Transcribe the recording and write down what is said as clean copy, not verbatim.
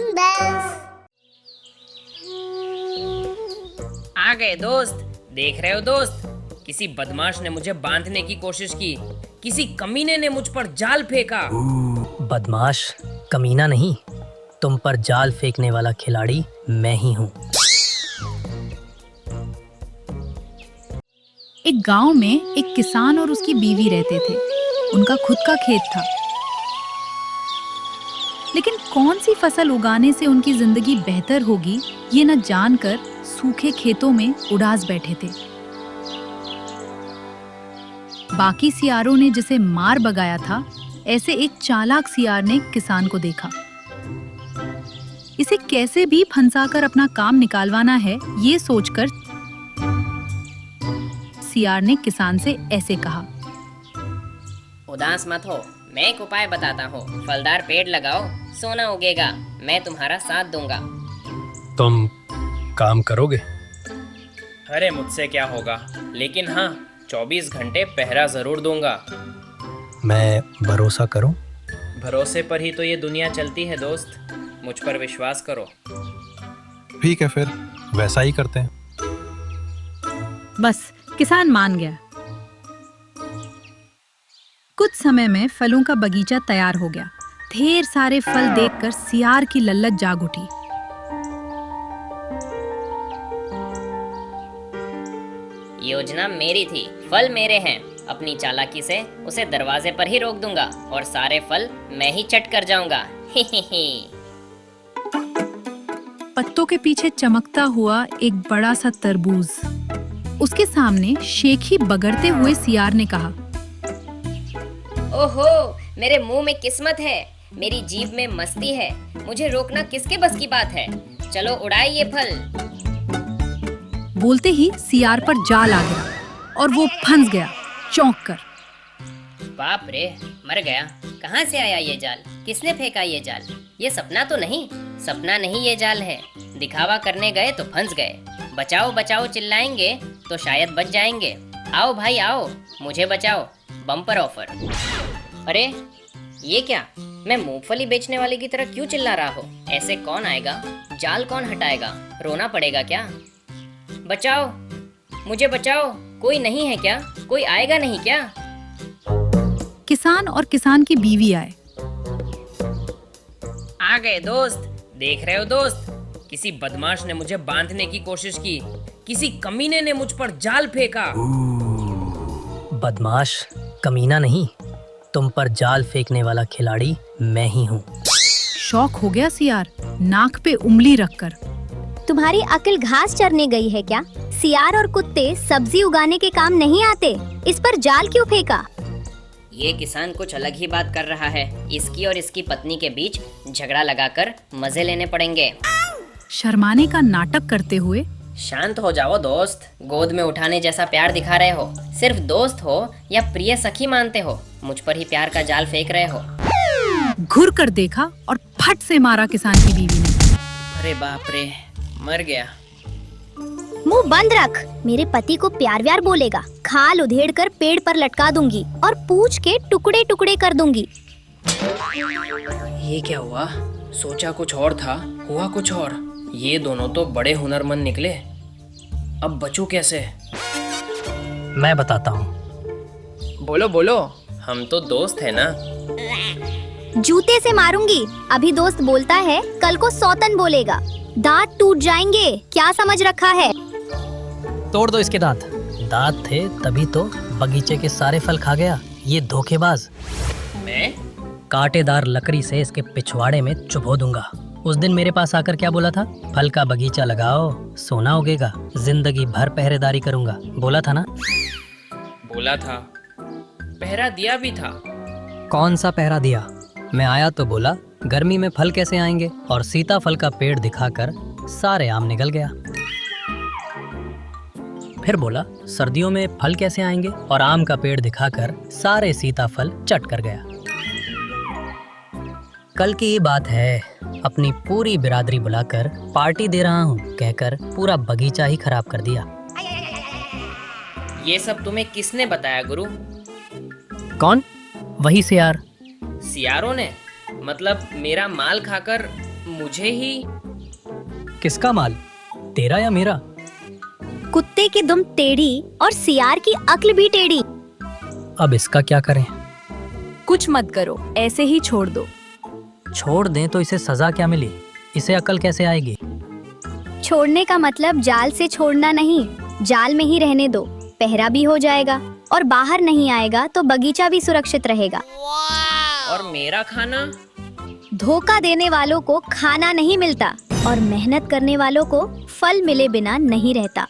Seven bells. आ गए दोस्त। देख रहे हो दोस्त, किसी बदमाश ने मुझे बांधने की कोशिश की, किसी कमीने ने मुझ पर जाल फेंका। बदमाश कमीना नहीं, तुम पर जाल फेंकने वाला खिलाड़ी मैं ही हूँ। एक गांव में एक किसान और उसकी बीवी रहते थे। उनका खुद का खेत था, लेकिन कौन सी फसल उगाने से उनकी जिंदगी बेहतर होगी ये न जानकर सूखे खेतों में उदास बैठे थे। बाकी सियारों ने जिसे मार भगाया था, ऐसे एक चालाक सियार ने किसान को देखा। इसे कैसे भी फंसाकर अपना काम निकालवाना है, ये सोचकर सियार ने किसान से ऐसे कहा। उदास मत हो, मैं एक उपाय बताता हूँ। फलदार पेड़ लगाओ, सोना उगेगा, मैं तुम्हारा साथ दूंगा। तुम काम करोगे? अरे मुझसे क्या होगा, लेकिन हाँ 24 घंटे पहरा जरूर दूंगा। मैं भरोसा करूं? भरोसे पर ही तो ये दुनिया चलती है दोस्त, मुझ पर विश्वास करो। ठीक है, फिर वैसा ही करते हैं। बस किसान मान गया। कुछ समय में फलों का बगीचा तैयार हो गया। ढेर सारे फल देखकर सियार की लल्लत जाग उठी। योजना मेरी थी, फल मेरे हैं। अपनी चालाकी से उसे दरवाजे पर ही रोक दूंगा और सारे फल मैं ही चट कर जाऊंगा। पत्तों के पीछे चमकता हुआ एक बड़ा सा तरबूज। उसके सामने शेखी बगड़ते हुए सियार ने कहा, ओहो, मेरे मुंह में किस्मत है, मेरी जीभ में मस्ती है, मुझे रोकना किसके बस की बात है। चलो उड़ाए ये फल। बोलते ही सियार पर जाल आ गया और वो फंस गया चौंक कर। बाप रे, मर गया। कहाँ से आया ये जाल? किसने फेंका ये जाल? ये सपना तो नहीं? सपना नहीं, ये जाल है। दिखावा करने गए तो फंस गए। बचाओ बचाओ चिल्लाएंगे तो शायद बच जाएंगे। आओ भाई आओ, मुझे बचाओ, बम्पर ऑफर। अरे ये क्या, मैं मूंगफली बेचने वाले की तरह क्यों चिल्ला रहा हो? ऐसे कौन आएगा? जाल कौन हटाएगा? रोना पड़ेगा क्या? बचाओ, मुझे बचाओ, कोई नहीं है क्या? कोई आएगा नहीं क्या? किसान और किसान की बीवी आए। आ गए दोस्त। देख रहे हो दोस्त, किसी बदमाश ने मुझे बांधने की कोशिश की, किसी कमीने ने मुझ पर जाल फेंका। बदमाश कमीना नहीं, तुम पर जाल फेंकने वाला खिलाड़ी मैं ही हूँ। शौक हो गया सियार, नाक पे उंगली रखकर। तुम्हारी अक्ल घास चरने गई है क्या? सियार और कुत्ते सब्जी उगाने के काम नहीं आते, इस पर जाल क्यों फेंका? ये किसान कुछ अलग ही बात कर रहा है। इसकी और इसकी पत्नी के बीच झगड़ा लगाकर मजे लेने पड़ेंगे। शर्माने का नाटक करते हुए, शांत हो जाओ दोस्त, गोद में उठाने जैसा प्यार दिखा रहे हो। सिर्फ दोस्त हो या प्रिय सखी मानते हो? मुझ पर ही प्यार का जाल फेंक रहे हो। घुर कर देखा और फट से मारा किसान की बीवी ने। अरे बाप रे, मर गया। मुंह बंद रख, मेरे पति को प्यार व्यार बोलेगा, खाल उधेड़ कर पेड़ पर लटका दूंगी और पूंछ के टुकड़े टुकड़े कर दूंगी। ये क्या हुआ? सोचा कुछ और था, हुआ कुछ और। ये दोनों तो बड़े हुनरमंद निकले, अब बचूं कैसे? मैं बताता हूँ। बोलो बोलो, हम तो दोस्त है ना। जूते से मारूंगी। अभी दोस्त बोलता है, कल को सौतन बोलेगा, दांत टूट जाएंगे। क्या समझ रखा है? तोड़ दो इसके दांत। दांत थे तभी तो बगीचे के सारे फल खा गया, ये धोखेबाज। मैं? कांटेदार लकड़ी से इसके पिछवाड़े में चुभो दूंगा। उस दिन मेरे पास आकर क्या बोला था? फल का बगीचा लगाओ, सोना उगेगा, जिंदगी भर पहरेदारी करूंगा। बोला था ना? बोला था, पहरा दिया भी था। कौन सा पहरा दिया? मैं आया तो बोला गर्मी में फल कैसे आएंगे, और सीताफल का पेड़ दिखाकर सारे आम निकल गया। फिर बोला सर्दियों में फल कैसे आएंगे, और आम का पेड़ दिखाकर सारे सीताफल चट कर गया। कल की ये बात है, अपनी पूरी बिरादरी बुलाकर पार्टी दे रहा हूँ कहकर पूरा बगीचा ही खराब कर दिया। ये सब तुम्हें किसने बताया गुरु? कौन? वही सियार। सियारों ने? मतलब मेरा माल खाकर मुझे ही? किसका माल, तेरा या मेरा? कुत्ते की दुम टेढ़ी और सियार की अक्ल भी टेढ़ी। अब इसका क्या करें? कुछ मत करो, ऐसे ही छोड़ दो। छोड़ दें तो इसे सजा क्या मिली? इसे अकल कैसे आएगी? छोड़ने का मतलब जाल से छोड़ना नहीं, जाल में ही रहने दो, पहरा भी हो जाएगा और बाहर नहीं आएगा तो बगीचा भी सुरक्षित रहेगा। और मेरा खाना? धोखा देने वालों को खाना नहीं मिलता और मेहनत करने वालों को फल मिले बिना नहीं रहता।